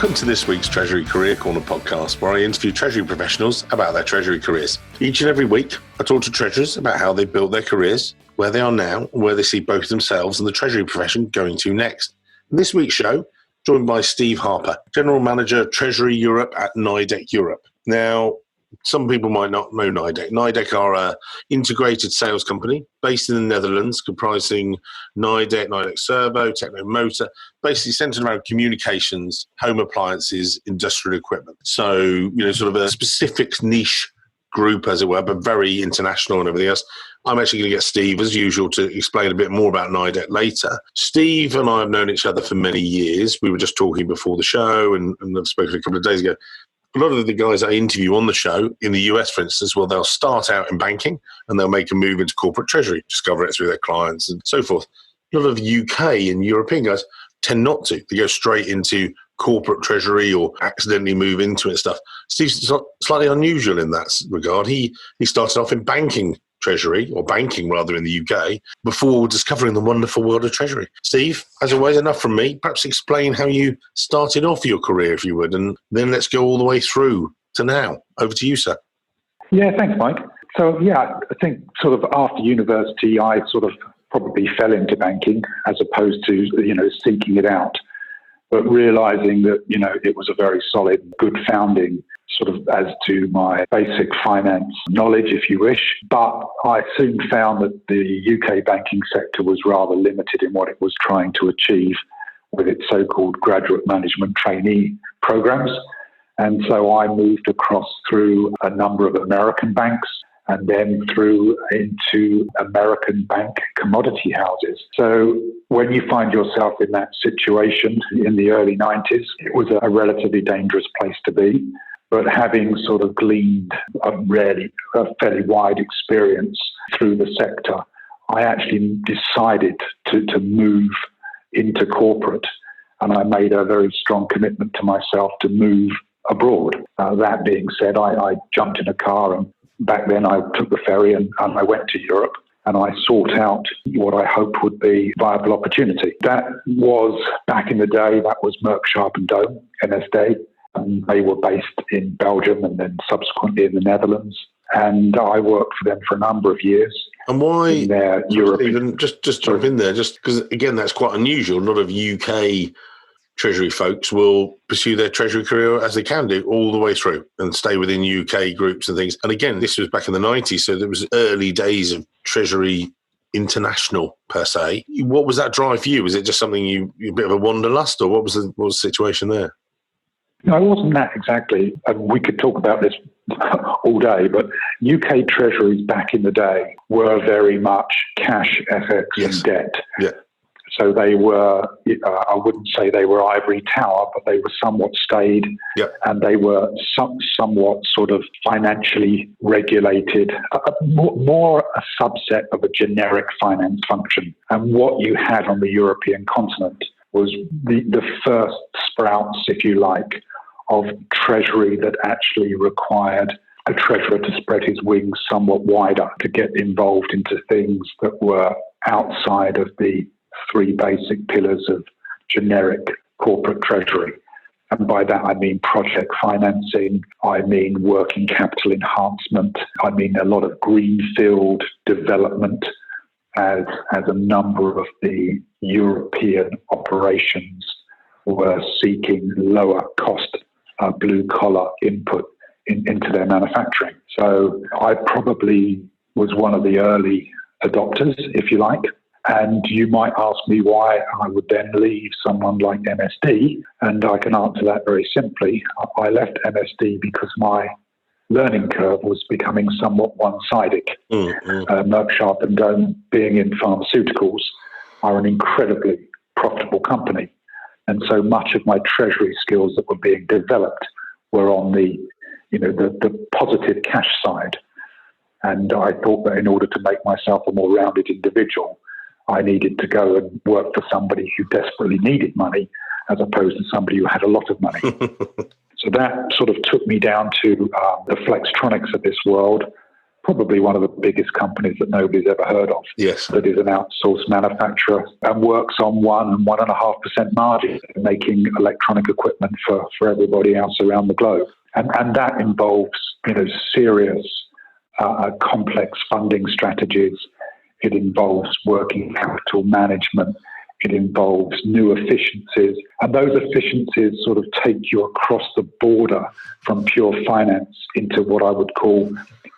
Welcome to this week's Treasury Career Corner podcast, where I interview Treasury professionals about their Treasury careers. Each and every week, I talk to treasurers about how they built their careers, where they are now, and where they see both themselves and the Treasury profession going to next. In this week's show, joined by Steve Harper, General Manager Treasury Europe at NIDEC Europe. Now, some people might not know NIDEC. NIDEC are an integrated sales company based in the Netherlands, comprising NIDEC Servo, Techno Motor, basically centered around communications, home appliances, industrial equipment. So, sort of a specific niche group, as it were, but very international and everything else. I'm actually going to get Steve, as usual, to explain a bit more about NIDEC later. Steve and I have known each other for many years. We were just talking before the show, and I've spoken a couple of days ago. A lot of the guys I interview on the show, in the US, for instance, well, they'll start out in banking and they'll make a move into corporate treasury, discover it through their clients and so forth. A lot of UK and European guys tend not to. They go straight into corporate treasury or accidentally move into it and stuff. Steve's slightly unusual in that regard. He started off in banking treasury, or banking rather, in the UK, before discovering the wonderful world of treasury. Steve, as always, enough from me. Perhaps explain how you started off your career, if you would, and then let's go all the way through to now. Over to you, sir. Yeah, thanks, Mike. So, I think sort of after university, I sort of probably fell into banking as opposed to, seeking it out, but realizing that, it was a very solid, good founding sort of as to my basic finance knowledge, if you wish. But I soon found that the UK banking sector was rather limited in what it was trying to achieve with its so-called graduate management trainee programs. And so I moved across through a number of American banks and then through into American bank commodity houses. So when you find yourself in that situation in the early 90s, it was a relatively dangerous place to be. But having sort of gleaned a fairly wide experience through the sector, I actually decided to move into corporate. And I made a very strong commitment to myself to move abroad. That being said, I jumped in a car, and back then I took the ferry and I went to Europe, and I sought out what I hoped would be a viable opportunity. That was, back in the day, that was Merck Sharp and Dome, MSD. And they were based in Belgium and then subsequently in the Netherlands. And I worked for them for a number of years. And why, in their European... just jump in there, just because, again, that's quite unusual. A lot of UK Treasury folks will pursue their Treasury career, as they can do, all the way through and stay within UK groups and things. And again, this was back in the 90s, so there was early days of Treasury International, per se. What was that drive for you? Was it just something a bit of a wanderlust, or what was the situation there? No, it wasn't that exactly. We could talk about this all day, but UK treasuries back in the day were very much cash, FX, and debt. Yeah. So they were, I wouldn't say they were ivory tower, but they were somewhat staid, and they were somewhat sort of financially regulated, more a subset of a generic finance function. And what you had on the European continent was the first sprouts, if you like, of treasury that actually required a treasurer to spread his wings somewhat wider, to get involved into things that were outside of the three basic pillars of generic corporate treasury. And by that, I mean project financing, I mean working capital enhancement, I mean a lot of greenfield development, as a number of the European operations were seeking lower cost blue-collar input into their manufacturing. So I probably was one of the early adopters, if you like. And you might ask me why I would then leave someone like MSD, and I can answer that very simply. I left MSD because my learning curve was becoming somewhat one-sided. Merck Sharp and Dome, being in pharmaceuticals, are an incredibly profitable company. And so much of my treasury skills that were being developed were on the positive cash side. And I thought that in order to make myself a more rounded individual, I needed to go and work for somebody who desperately needed money as opposed to somebody who had a lot of money. So that sort of took me down to the Flextronics of this world, probably one of the biggest companies that nobody's ever heard of. Yes. That is an outsourced manufacturer and works on 1.5% margin, making electronic equipment for everybody else around the globe. And that involves, serious, complex funding strategies. It involves working capital management. It involves new efficiencies. And those efficiencies sort of take you across the border from pure finance into what I would call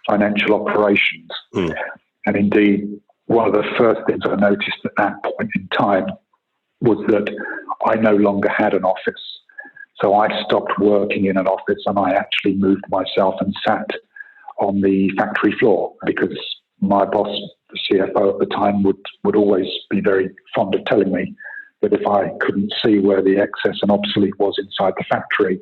financial operations. And indeed, one of the first things I noticed at that point in time was that I no longer had an office. So I stopped working in an office and I actually moved myself and sat on the factory floor, because my boss, the CFO at the time, would always be very fond of telling me that if I couldn't see where the excess and obsolete was inside the factory,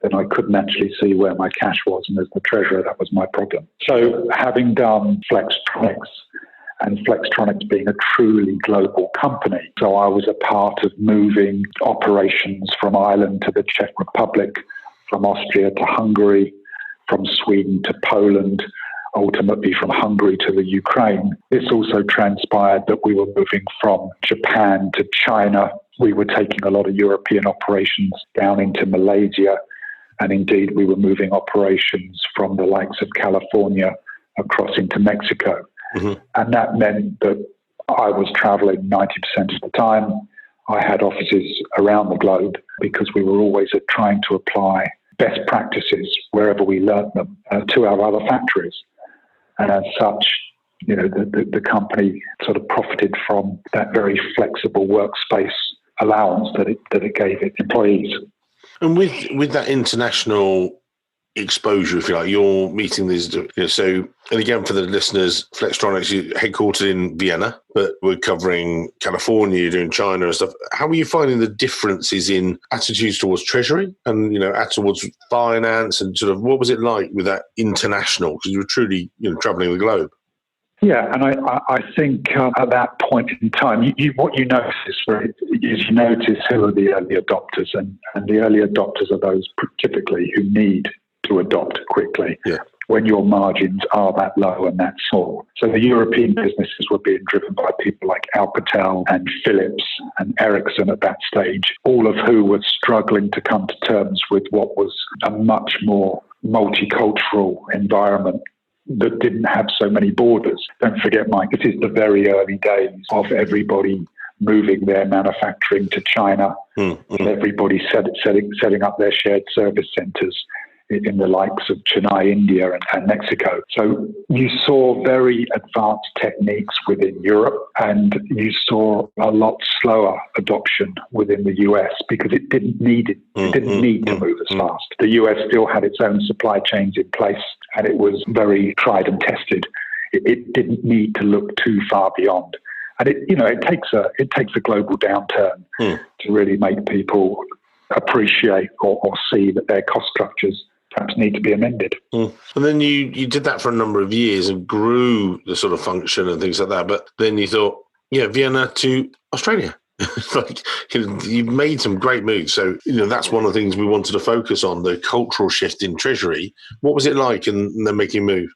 then I couldn't actually see where my cash was. And as the treasurer, that was my problem. So having done Flextronics, and Flextronics being a truly global company, so I was a part of moving operations from Ireland to the Czech Republic, from Austria to Hungary, from Sweden to Poland, ultimately from Hungary to the Ukraine. This also transpired that we were moving from Japan to China. We were taking a lot of European operations down into Malaysia. And indeed, we were moving operations from the likes of California across into Mexico. And that meant that I was traveling 90% of the time. I had offices around the globe because we were always trying to apply best practices wherever we learnt them to our other factories. And as such, the company sort of profited from that very flexible workspace allowance that it gave its employees. And with that international exposure, if you like, you're meeting these, so, and again, for the listeners, Flextronics, you headquartered in Vienna, but we're covering California, you're doing China and stuff. How are you finding the differences in attitudes towards treasury and, towards finance, and sort of what was it like with that international? Because you were truly, traveling the globe. Yeah, and I think at that point in time, what you notice is you notice who are the early adopters, and the early adopters are those typically who need to adopt quickly when your margins are that low and that small. So the European businesses were being driven by people like Alcatel and Philips and Ericsson at that stage, all of who were struggling to come to terms with what was a much more multicultural environment that didn't have so many borders. Don't forget, Mike, this is the very early days of everybody moving their manufacturing to China, everybody setting up their shared service centres in the likes of Chennai, India and Mexico. So you saw very advanced techniques within Europe, and you saw a lot slower adoption within the US because it didn't need to move as fast. The US still had its own supply chains in place, and it was very tried and tested. It didn't need to look too far beyond. And it takes a global downturn to really make people appreciate or see that their cost structures perhaps need to be amended. And then you did that for a number of years and grew the sort of function and things like that. But then you thought, Vienna to Australia. You've made some great moves. So, that's one of the things we wanted to focus on, the cultural shift in Treasury. What was it like in then making a move?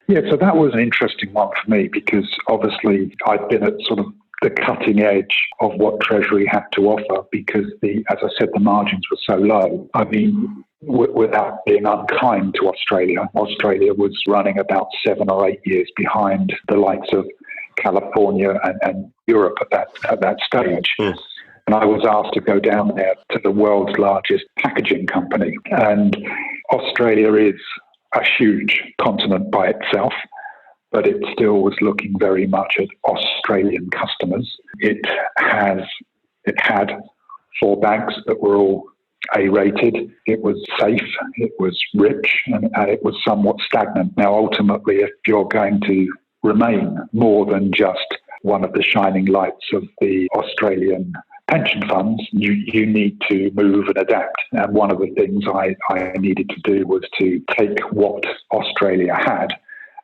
Yeah, so that was an interesting one for me because obviously I'd been at sort of the cutting edge of what Treasury had to offer because, as I said, the margins were so low. I mean, without being unkind to Australia was running about 7 or 8 years behind the likes of California and Europe at that stage. And I was asked to go down there to the world's largest packaging company. And Australia is a huge continent by itself, but it still was looking very much at Australian customers. It had 4 banks that were all A-rated. It was safe, it was rich, and it was somewhat stagnant. Now, ultimately, if you're going to remain more than just one of the shining lights of the Australian pension funds, you need to move and adapt. And one of the things I needed to do was to take what Australia had,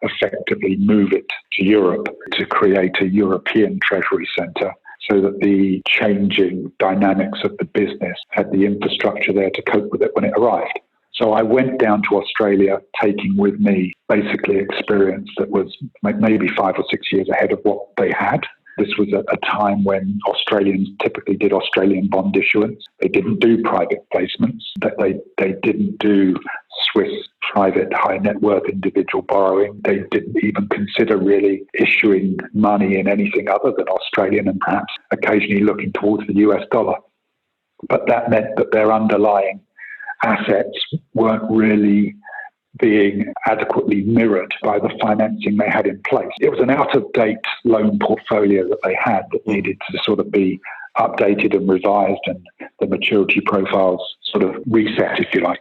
effectively move it to Europe to create a European Treasury Centre so that the changing dynamics of the business had the infrastructure there to cope with it when it arrived. So I went down to Australia, taking with me basically experience that was maybe 5 or 6 years ahead of what they had. This was a time when Australians typically did Australian bond issuance. They didn't do private placements. They didn't do Swiss private high net worth individual borrowing. They didn't even consider really issuing money in anything other than Australian, and perhaps occasionally looking towards the US dollar. But that meant that their underlying assets weren't really being adequately mirrored by the financing they had in place. It was an out-of-date loan portfolio that they had that needed to sort of be updated and revised, and the maturity profiles sort of reset, if you like.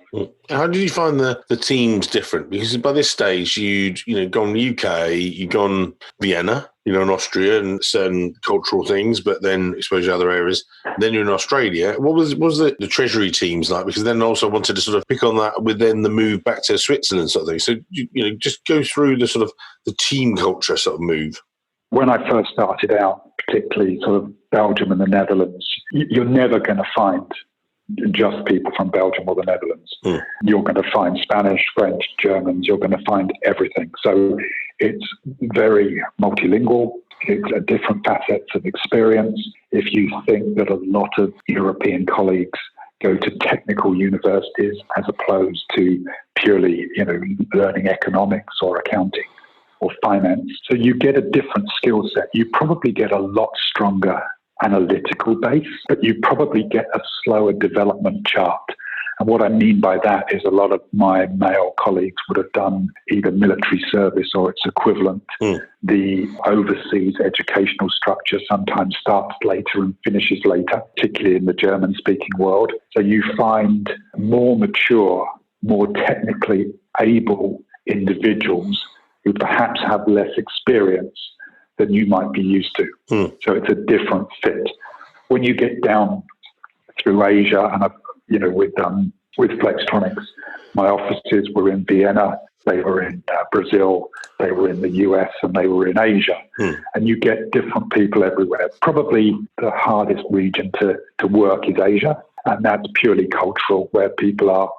How did you find the teams different? Because by this stage, you'd gone UK, you'd gone Vienna, in Austria, and certain cultural things, but then exposure to other areas. Then you're in Australia. What was the Treasury teams like? Because then also wanted to sort of pick on that with then the move back to Switzerland sort of thing. So, just go through the sort of the team culture sort of move. When I first started out, particularly sort of Belgium and the Netherlands, you're never going to find just people from Belgium or the Netherlands. You're going to find Spanish, French, Germans. You're going to find everything. So it's very multilingual. It's a different facets of experience. If you think that a lot of European colleagues go to technical universities as opposed to purely, learning economics or accounting or finance, so you get a different skill set. You probably get a lot stronger analytical base, but you probably get a slower development chart. And what I mean by that is a lot of my male colleagues would have done either military service or its equivalent. The overseas educational structure sometimes starts later and finishes later, particularly in the German-speaking world. So you find more mature, more technically able individuals who perhaps have less experience than you might be used to. So it's a different fit. When you get down through Asia, and with Flextronics, my offices were in Vienna, they were in Brazil, they were in the US, and they were in Asia. And you get different people everywhere. Probably the hardest region to work is Asia, and that's purely cultural, where people are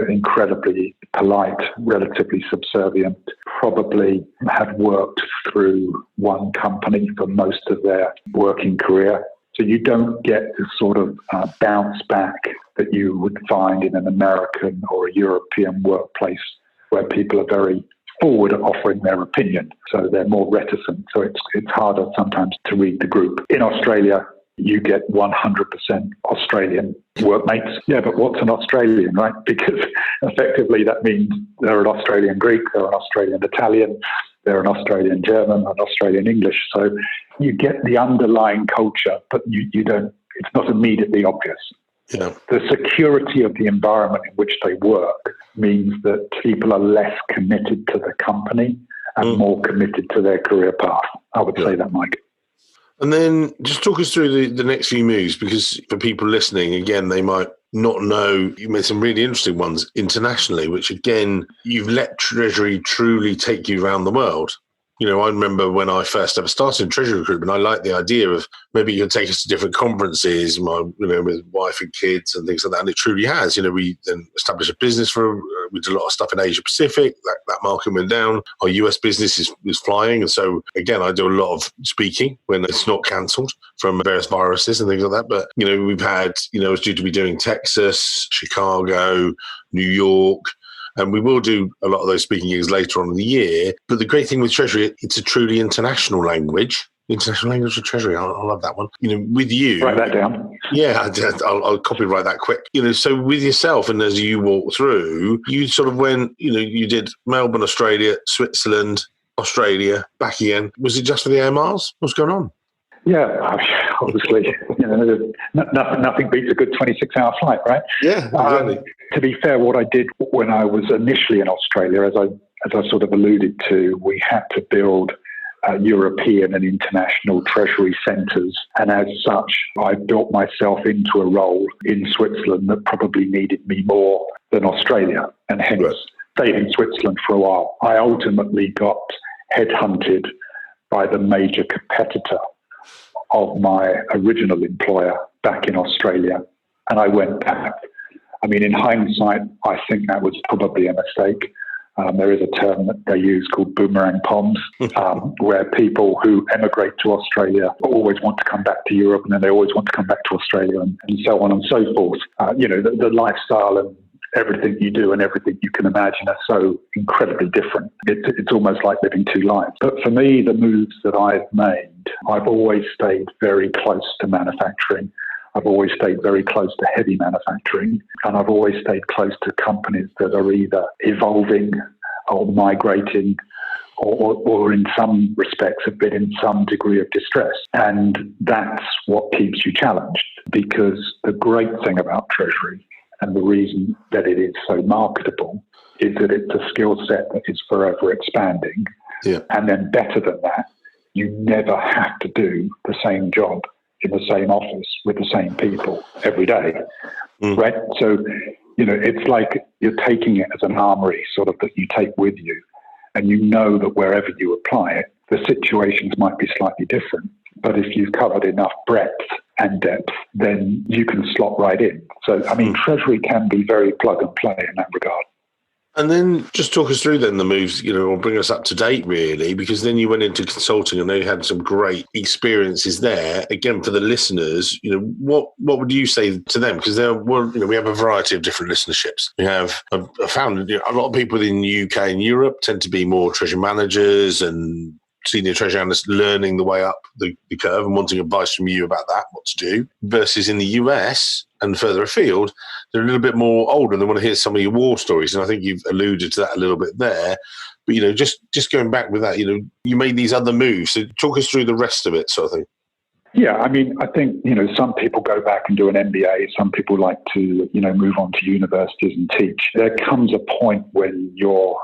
incredibly polite, relatively subservient, probably have worked through one company for most of their working career. So you don't get the sort of bounce back that you would find in an American or a European workplace, where people are very forward at offering their opinion. So they're more reticent. So it's harder sometimes to read the group. In Australia, you get 100% Australian workmates. Yeah, but what's an Australian, right? Because effectively that means they're an Australian Greek, they're an Australian Italian, they're an Australian German, an Australian English. So you get the underlying culture, but you don't, it's not immediately obvious. Yeah. The security of the environment in which they work means that people are less committed to the company and more committed to their career path. I would say that, Mike. And then just talk us through the next few moves, because for people listening, again, they might not know, you made some really interesting ones internationally, which again, you've let Treasury truly take you around the world. I remember when I first ever started in Treasury recruitment, I liked the idea of maybe you could take us to different conferences, with wife and kids and things like that. And it truly has. We then established a business we did a lot of stuff in Asia Pacific. That market went down. Our US business is flying. And so, again, I do a lot of speaking when it's not cancelled from various viruses and things like that. But, we've had, I was due to be doing Texas, Chicago, New York. And we will do a lot of those speaking gigs later on in the year. But the great thing with Treasury, it's a truly international language. International language of Treasury. I love that one. With you. Write that down. Yeah, I'll copyright that quick. So with yourself, and as you walk through, you sort of went, you did Melbourne, Australia, Switzerland, Australia, back again. Was it just for the air miles? What's going on? Yeah, obviously, nothing beats a good 26-hour flight, right? Yeah, exactly. To be fair, what I did when I was initially in Australia, as I sort of alluded to, we had to build European and international treasury centres, and as such, I built myself into a role in Switzerland that probably needed me more than Australia, and hence stayed in Switzerland for a while. I ultimately got headhunted by the major competitor of my original employer back in Australia, and I went back. I mean, in hindsight, I think that was probably a mistake. There is a term that they use called boomerang poms, where people who emigrate to Australia always want to come back to Europe, and then they always want to come back to Australia, and so on and so forth. The lifestyle and everything you do and everything you can imagine are so incredibly different. It's almost like living two lives. But for me, the moves that I've made, I've always stayed very close to manufacturing. I've always stayed very close to heavy manufacturing, and I've always stayed close to companies that are either evolving or migrating or in some respects have been in some degree of distress. And that's what keeps you challenged, because the great thing about Treasury and the reason that it is so marketable is that it's a skill set that is forever expanding. Yeah. And then better than that, you never have to do the same job in the same office with the same people every day, right? So, it's like you're taking it as an armory sort of that you take with you, and you know that wherever you apply it, the situations might be slightly different. But if you've covered enough breadth and depth, then you can slot right in. So, I mean, Treasury can be very plug and play in that regard. And then just talk us through then the moves, or bring us up to date really, because then you went into consulting and they had some great experiences there. Again, for the listeners, what would you say to them? Because we have a variety of different listenerships. We have, I found a lot of people in the UK and Europe tend to be more treasury managers and senior treasury analysts learning the way up the curve and wanting advice from you about that, what to do, versus in the US and further afield, they're a little bit more older and they want to hear some of your war stories. And I think you've alluded to that a little bit there. But, just going back with that, you made these other moves. So talk us through the rest of it sort of thing. Yeah, I mean, I think, some people go back and do an MBA. Some people like to, move on to universities and teach. There comes a point when your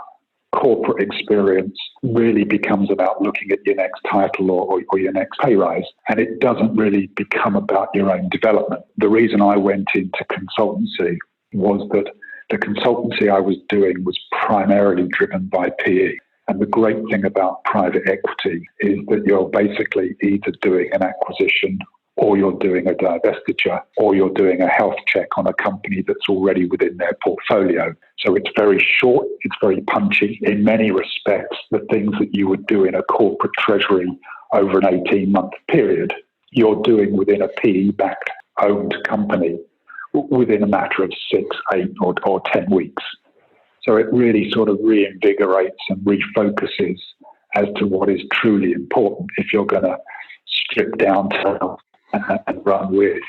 corporate experience really becomes about looking at your next title or your next pay rise, and it doesn't really become about your own development. The reason I went into consultancy was that the consultancy I was doing was primarily driven by PE. And the great thing about private equity is that you're basically either doing an acquisition or you're doing a divestiture, or you're doing a health check on a company that's already within their portfolio. So it's very short, it's very punchy. In many respects, the things that you would do in a corporate treasury over an 18-month period, you're doing within a PE-backed owned company within a matter of 6, 8, or 10 weeks. So it really sort of reinvigorates and refocuses as to what is truly important if you're going to strip down to and run with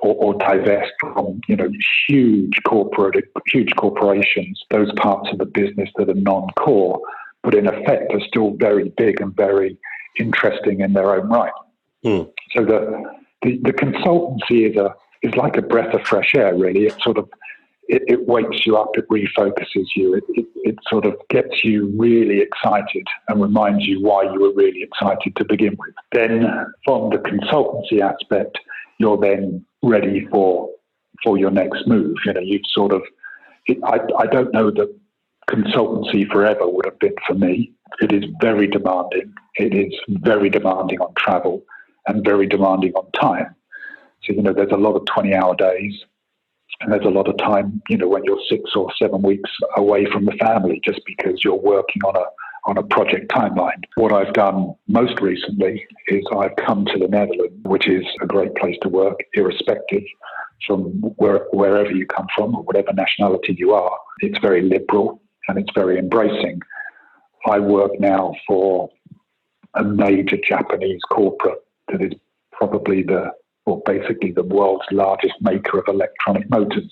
or divest from, huge corporations, those parts of the business that are non-core, but in effect are still very big and very interesting in their own right. So the consultancy is like a breath of fresh air, really. It sort of it wakes you up, it refocuses you, it sort of gets you really excited and reminds you why you were really excited to begin with. Then from the consultancy aspect, you're then ready for your next move. You've sort of, I don't know that consultancy forever would have been for me. It is very demanding. It is very demanding on travel and very demanding on time. So, there's a lot of 20-hour days. And there's a lot of time, when you're 6 or 7 weeks away from the family just because you're working on a project timeline. What I've done most recently is I've come to the Netherlands, which is a great place to work, irrespective from wherever you come from or whatever nationality you are. It's very liberal and it's very embracing. I work now for a major Japanese corporate that is probably basically the world's largest maker of electronic motors,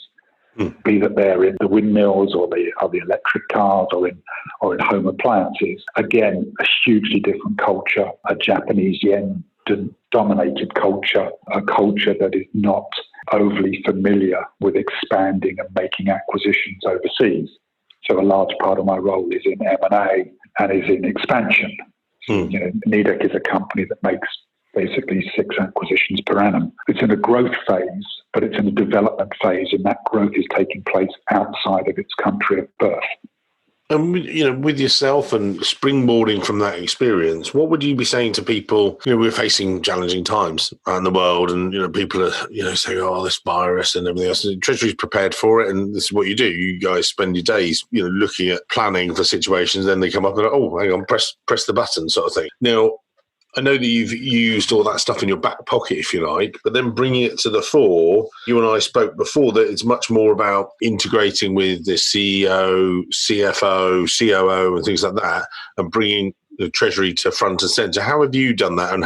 be that they're in the windmills or the electric cars or in home appliances. Again, a hugely different culture, a Japanese yen-dominated culture, a culture that is not overly familiar with expanding and making acquisitions overseas. So a large part of my role is in M&A and is in expansion. NIDEC is a company that makes basically 6 acquisitions per annum. It's in a growth phase, but it's in a development phase, and that growth is taking place outside of its country of birth. And with yourself and springboarding from that experience, what would you be saying to people? We're facing challenging times around the world, and people are saying, "Oh, this virus and everything else." And Treasury's prepared for it, and this is what you do. You guys spend your days, looking at planning for situations. Then they come up and go, "Oh, hang on, press the button," sort of thing. Now, I know that you've used all that stuff in your back pocket, if you like, but then bringing it to the fore, you and I spoke before that it's much more about integrating with the CEO, CFO, COO, and things like that, and bringing the Treasury to front and centre. How have you done that, and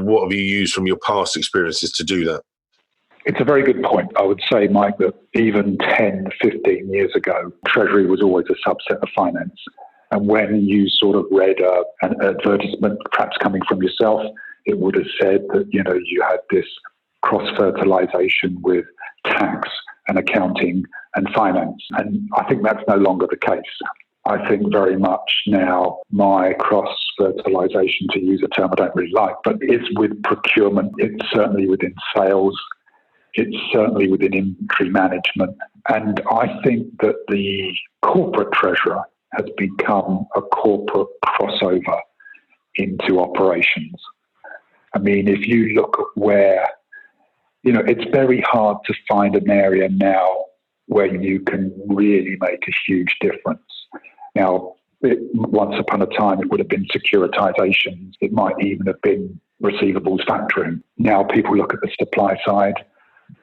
what have you used from your past experiences to do that? It's a very good point. I would say, Mike, that even 10, 15 years ago, Treasury was always a subset of finance. And when you sort of read an advertisement, perhaps coming from yourself, it would have said that, you had this cross-fertilization with tax and accounting and finance. And I think that's no longer the case. I think very much now my cross-fertilization, to use a term I don't really like, but it's with procurement. It's certainly within sales. It's certainly within inventory management. And I think that the corporate treasurer has become a corporate crossover into operations. I mean, if you look at where, it's very hard to find an area now where you can really make a huge difference. Now, once upon a time, it would have been securitizations. It might even have been receivables factoring. Now people look at the supply side.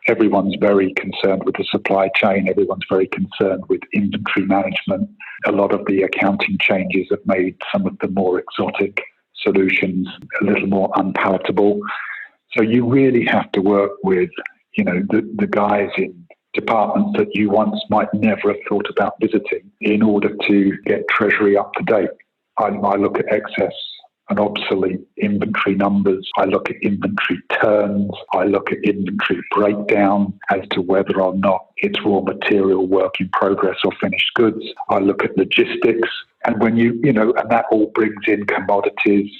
Everyone's very concerned with the supply chain. Everyone's very concerned with inventory management. A lot of the accounting changes have made some of the more exotic solutions a little more unpalatable. So you really have to work with, the guys in departments that you once might never have thought about visiting in order to get Treasury up to date. I look at excess and obsolete inventory numbers. I look at inventory turns. I look at inventory breakdown as to whether or not it's raw material, work in progress, or finished goods. I look at logistics. And when and that all brings in commodities,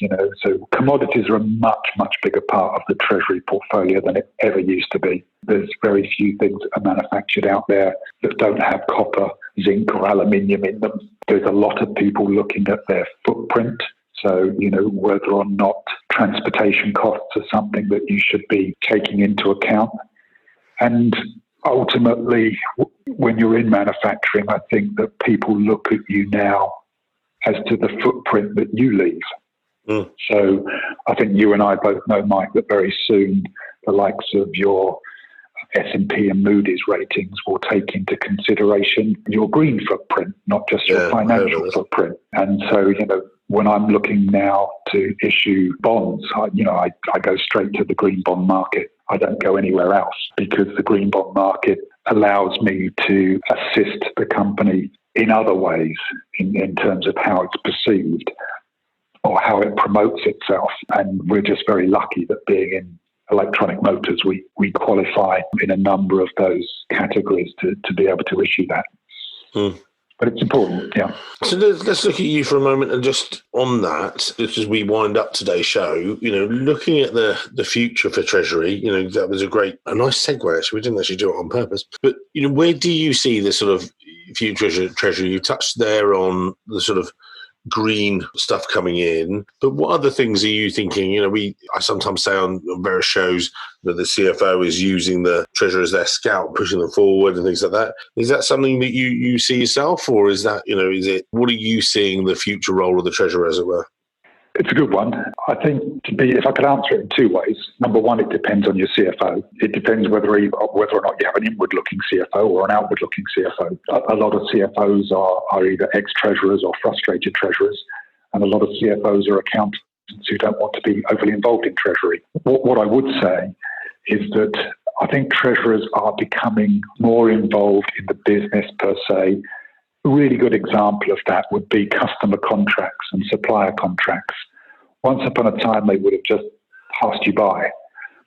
so commodities are a much, much bigger part of the Treasury portfolio than it ever used to be. There's very few things that are manufactured out there that don't have copper, zinc, or aluminium in them. There's a lot of people looking at their footprint. So, whether or not transportation costs are something that you should be taking into account. And ultimately, when you're in manufacturing, I think that people look at you now as to the footprint that you leave. Mm. So I think you and I both know, Mike, that very soon the likes of your S&P and Moody's ratings will take into consideration your green footprint, not just your financial footprint. And so, when I'm looking now to issue bonds, I go straight to the green bond market. I don't go anywhere else because the green bond market allows me to assist the company in other ways in terms of how it's perceived or how it promotes itself. And we're just very lucky that being in electronic motors, we qualify in a number of those categories to be able to issue that. Hmm. But it's important, yeah. So let's look at you for a moment, and just on that, just as we wind up today's show, looking at the future for Treasury, that was a nice segue, actually. We didn't actually do it on purpose. But, where do you see the sort of future Treasury? You touched there on the sort of green stuff coming in, but what other things are you thinking? I sometimes say on various shows that the CFO is using the treasurer as their scout, pushing them forward and things like that. Is that something that you see yourself, or is that, what are you seeing the future role of the treasurer, as it were? It's a good one. I think if I could answer it in two ways. Number one, it depends on your CFO. It depends whether or not you have an inward-looking CFO or an outward-looking CFO. A lot of CFOs are either ex-treasurers or frustrated treasurers, and a lot of CFOs are accountants who don't want to be overly involved in Treasury. What I would say is that I think treasurers are becoming more involved in the business per se. A really good example of that would be customer contracts and supplier contracts. Once upon a time, they would have just passed you by.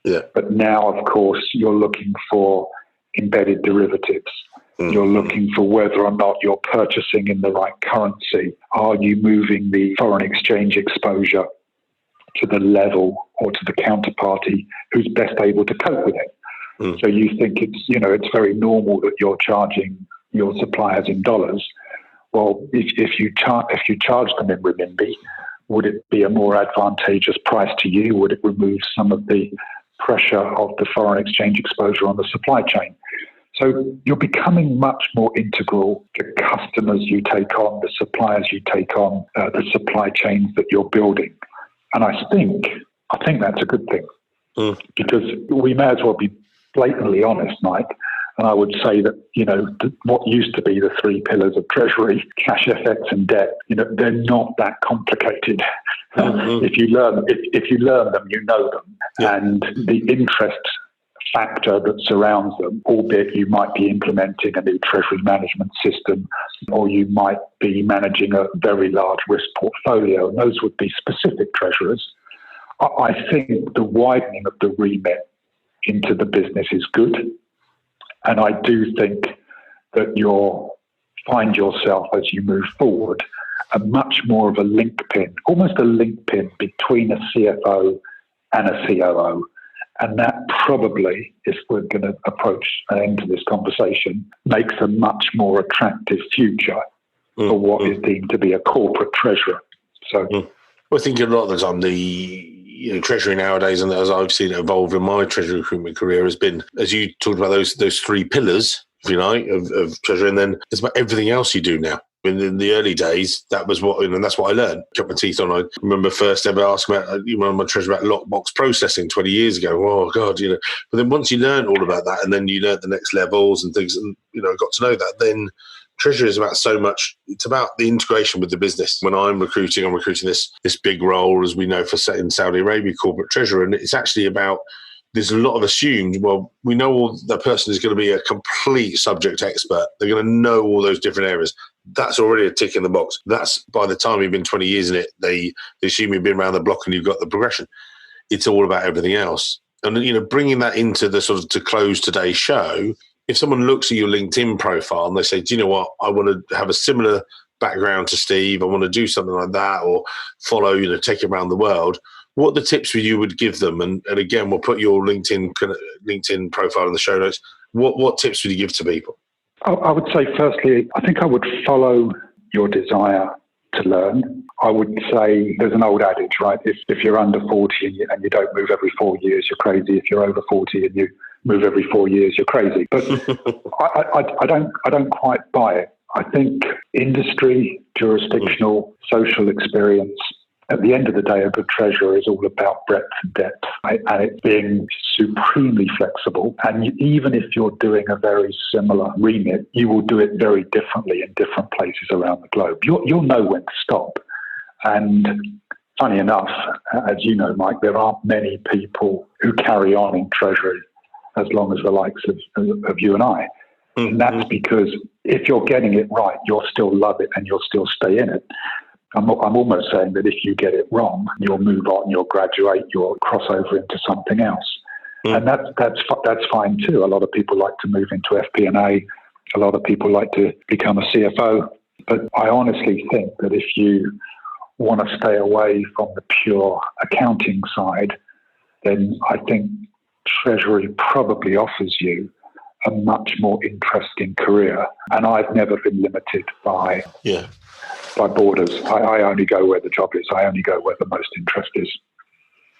Yeah. But now, of course, you're looking for embedded derivatives. Mm. You're looking for whether or not you're purchasing in the right currency. Are you moving the foreign exchange exposure to the level or to the counterparty who's best able to cope with it? Mm. So you think it's very normal that you're charging your suppliers in dollars. well, if you charge them in renminbi, would it be a more advantageous price to you? Would it remove some of the pressure of the foreign exchange exposure on the supply chain? So you're becoming much more integral. The customers you take on, the suppliers you take on, the supply chains that you're building. And I think that's a good thing, because we may as well be blatantly honest, Mike. And I would say that, what used to be the three pillars of treasury, cash, FX, and debt, they're not that complicated. If you learn them, you know them. Yeah. And the interest factor that surrounds them, albeit you might be implementing a new treasury management system, or you might be managing a very large risk portfolio, and those would be specific treasurers. I think the widening of the remit into the business is good. And I do think that you'll find yourself, as you move forward, a much more of a link pin, almost a link pin between a CFO and a COO. And that probably, if we're going to approach an end to this conversation, makes a much more attractive future for what is deemed to be a corporate treasurer. So, I think a lot of the time treasury nowadays, and as I've seen it evolve in my treasury recruitment career, has been, as you talked about, those three pillars, if you like, of treasury, and then it's about everything else you do now. In the early days, that was and that's what I learned. Cut my teeth on. I remember first ever asking about, my treasury about lockbox processing 20 years ago. Oh God, But then once you learn all about that, and then you learn the next levels and things, and got to know that, then treasury is about so much. It's about the integration with the business. When I'm recruiting this big role, as we know, in Saudi Arabia, corporate treasurer, and it's actually about. There's a lot of assumed, well, we know the person is going to be a complete subject expert. They're going to know all those different areas. That's already a tick in the box. That's by the time you've been 20 years in it, they assume you've been around the block and you've got the progression. It's all about everything else. And, bringing that into the sort of to close today's show, if someone looks at your LinkedIn profile and they say, do you know what, I want to have a similar background to Steve, I want to do something like that, or follow, take it around the world, what are the tips you would give them? And again, we'll put your LinkedIn profile in the show notes. What tips would you give to people? I would say, firstly, I think I would follow your desire to learn. I would say there's an old adage, right? If you're under 40 and you don't move every 4 years, you're crazy. If you're over 40 and you move every 4 years, you're crazy. But I don't quite buy it. I think industry, jurisdictional, social experience. At the end of the day, a good treasurer is all about breadth and depth, right? And it's being supremely flexible. And even if you're doing a very similar remit, you will do it very differently in different places around the globe. You'll know when to stop. And funny enough, as you know, Mike, there aren't many people who carry on in treasury as long as the likes of you and I. Mm-hmm. And that's because if you're getting it right, you'll still love it and you'll still stay in it. I'm almost saying that if you get it wrong, you'll move on, you'll graduate, you'll cross over into something else. And that's fine too. A lot of people like to move into FP&A. A lot of people like to become a CFO. But I honestly think that if you want to stay away from the pure accounting side, then I think Treasury probably offers you a much more interesting career. And I've never been limited by borders. I only go where the job is. I only go where the most interest is.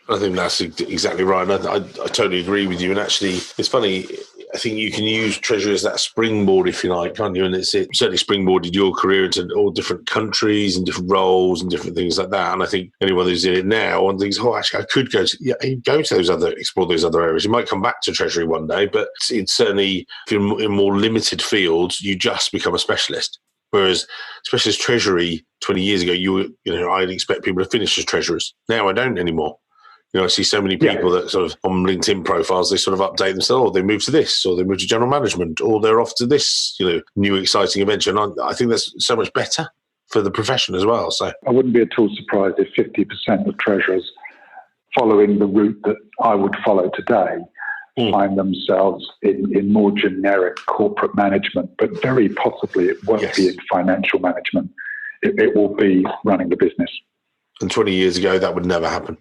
I think that's exactly right. And I totally agree with you. And actually, it's funny, I think you can use Treasury as that springboard, if you like, can't you? And it certainly springboarded your career into all different countries and different roles and different things like that. And I think anyone who's in it now and thinks, actually, I could go to explore those other areas. You might come back to Treasury one day, but it's certainly, if you're in more limited fields, you just become a specialist. Whereas specialist treasury 20 years ago, I'd expect people to finish as treasurers. Now I don't anymore. I see so many people that sort of on LinkedIn profiles, they sort of update themselves, they move to this, or they move to general management, or they're off to this, new exciting adventure. And I think that's so much better for the profession as well. So I wouldn't be at all surprised if 50% of treasurers following the route that I would follow today find themselves in more generic corporate management, but very possibly it won't be in financial management. It will be running the business. And 20 years ago, that would never happen.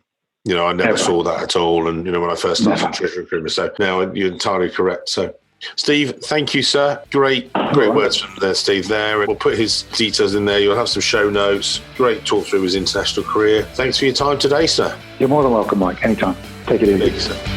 I never saw that at all. And, when I first started in treasury recruitment. So now you're entirely correct. So Steve, thank you, sir. Great words from there, Steve there. We'll put his details in there. You'll have some show notes. Great talk through his international career. Thanks for your time today, sir. You're more than welcome, Mike. Anytime. Take it easy. Thanks, sir.